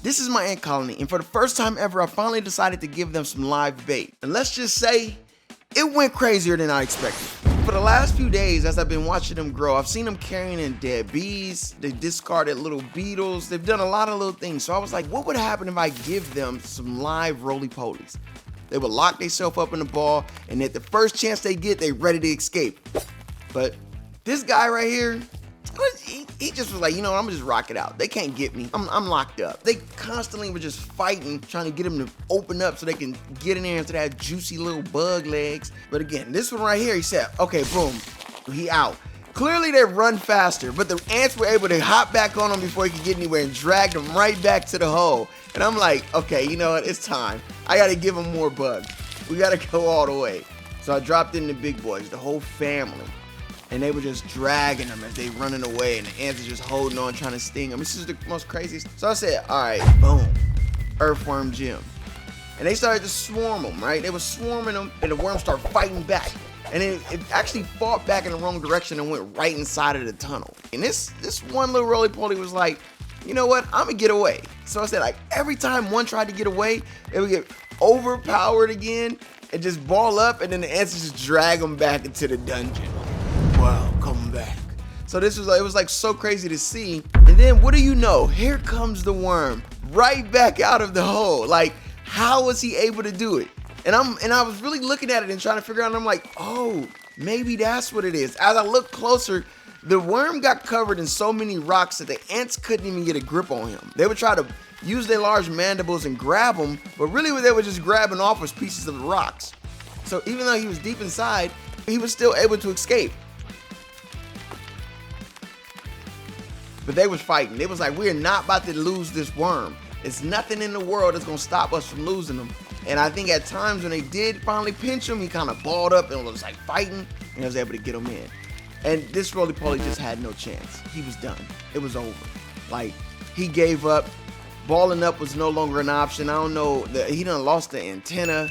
This is my ant colony, and for the first time ever, I finally decided to give them some live bait. And let's just say, it went crazier than I expected. For the last few days, as I've been watching them grow, I've seen them carrying in dead bees, they discarded little beetles, they've done a lot of little things. So I was like, what would happen if I give them some live Roly Polies? They would lock themselves up in the ball, and at the first chance they get, they ready to escape. But this guy right here, he just was like, you know what, I'm gonna just rock it out. They can't get me. I'm locked up. They constantly were just fighting, trying to get him to open up so they can get in there into that juicy little bug legs. But again, this one right here, he said, okay, boom, he out. Clearly they run faster, but the ants were able to hop back on him before he could get anywhere and drag him right back to the hole. And I'm like, okay, you know what, it's time. I gotta give him more bugs. We gotta go all the way. So I dropped in the big boys, the whole family. And they were just dragging them as they running away, and the ants are just holding on, trying to sting them. This is the most craziest. So I said, all right, boom, Earthworm Jim. And they started to swarm them, right? They were swarming them, and the worms started fighting back. And it actually fought back in the wrong direction and went right inside of the tunnel. And this one little roly poly was like, you know what, I'm gonna get away. So I said, like, every time one tried to get away, they would get overpowered again and just ball up, and then the ants would just drag them back into the dungeon. Wow, come back. So this was like, it was like so crazy to see. And then what do you know? Here comes the worm right back out of the hole. Like, how was he able to do it? And I was really looking at it and trying to figure out, and I'm like, oh, maybe that's what it is. As I looked closer, the worm got covered in so many rocks that the ants couldn't even get a grip on him. They would try to use their large mandibles and grab him, but really what they were just grabbing off was pieces of the rocks. So even though he was deep inside, he was still able to escape. But they was fighting. They was like, we're not about to lose this worm. It's nothing in the world that's gonna stop us from losing him. And I think at times when they did finally pinch him, he kind of balled up and was like fighting, and I was able to get him in. And this Roly Poly just had no chance. He was done. It was over. Like, he gave up. Balling up was no longer an option. I don't know, he done lost the antenna.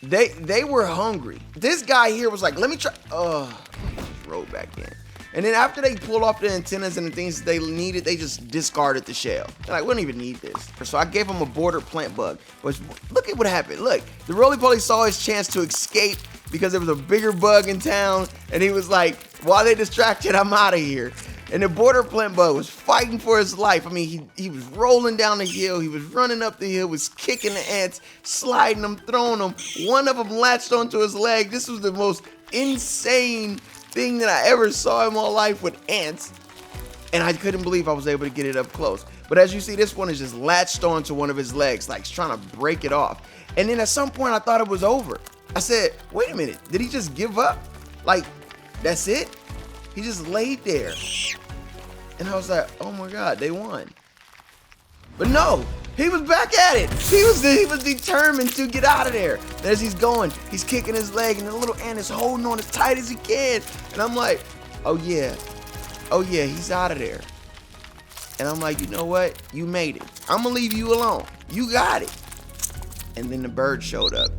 They were hungry. This guy here was like, let me try. He just rolled back in. And then after they pulled off the antennas and the things that they needed, they just discarded the shell. They're like, we don't even need this. So I gave him a border plant bug. But look at what happened. Look, the Roly Poly saw his chance to escape because there was a bigger bug in town. And he was like, while they distracted, I'm out of here. And the border plant bug was fighting for his life. I mean, he was rolling down the hill. He was running up the hill, was kicking the ants, sliding them, throwing them. One of them latched onto his leg. This was the most insane thing that I ever saw in my life with ants, and I couldn't believe I was able to get it up close. But as you see, this one is just latched onto one of his legs, like he's trying to break it off. And then at some point I thought it was over. I said, wait a minute, did he just give up? Like, that's it? He just laid there. And I was like, oh my God, they won. But no, he was back at it. He was determined to get out of there. And as he's going, he's kicking his leg, and the little ant is holding on as tight as he can. And I'm like, oh yeah, he's out of there. And I'm like, you know what? You made it. I'm gonna leave you alone. You got it. And then the bird showed up,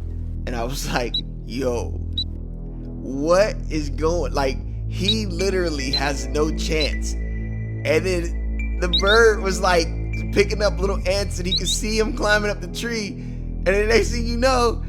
and I was like, yo, what is going? Like, he literally has no chance. And then the bird was like picking up little ants, and he could see him climbing up the tree. And the next thing you know,